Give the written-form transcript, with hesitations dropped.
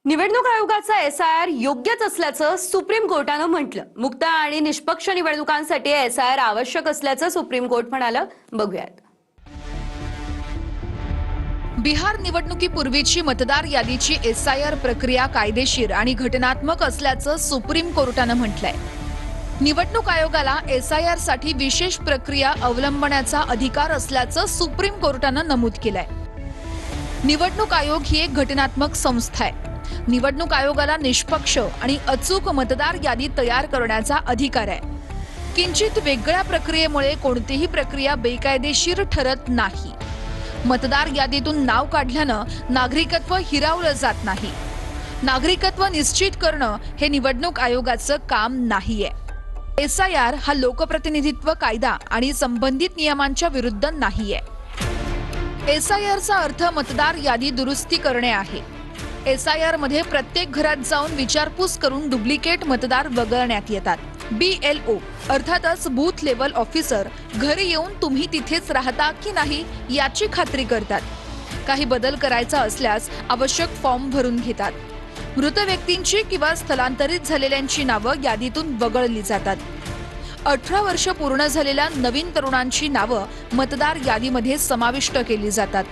निवडणूक आयोगाचा एसआयआर योग्यच असल्याचं सुप्रीम कोर्टानं म्हटलं। मुक्त आणि निष्पक्ष निवडणुकांसाठी एसआयआर आवश्यक असल्याचं सुप्रीम कोर्ट म्हणालं। बघूयात। बिहार निवडणुकीपूर्वीची मतदार यादीची एसआयआर प्रक्रिया कायदेशीर आणि घटनात्मक असल्याचं सुप्रीम कोर्टानं म्हटलंय। निवडणूक आयोगाला एसआयआर साठी विशेष प्रक्रिया अवलंबण्याचा अधिकार असल्याचं सुप्रीम कोर्टानं नमूद केलंय। निवडणूक आयोग ही एक घटनात्मक संस्था आहे। निवडणूक आयोगाला निष्पक्ष आणि अचूक मतदार यादी तयार करण्याचा अधिकार आहे। किंचित वेगळ्या प्रक्रियेमुळे कोणतीही प्रक्रिया बेकायदेशीर ठरत नाही। मतदार यादीतून नाव काढल्यानं नागरिकत्व हिरावलं जात नाही। नागरिकत्व निश्चित करणं हे निवडणूक आयोगाचं काम नाहीये। एसआयआर हा लोकप्रतिनिधित्व कायदा आणि संबंधित नियमांच्या विरुद्ध नाहीये। एसआयआरचा अर्थ मतदार यादी दुरुस्ती करणे आहे। एसआयआर मध्ये प्रत्येक घरात जाऊन विचारपूस करून डुप्लिकेट मतदार वगळण्यात येतात। BLO अर्थातच बूथ लेवल ऑफिसर घरी येऊन तुम्ही तिथेच राहता की नाही याची खात्री करतात। काही बदल करायचा असल्यास आवश्यक फॉर्म भरून घेतात। मृत व्यक्तींची किंवा स्थलांतरित झालेल्यांची नावं यादीतून वगळली जातात। 18 वर्ष पूर्ण झालेल्या नवीन तरुणांची नावं मतदार यादीमध्ये समाविष्ट केली जातात।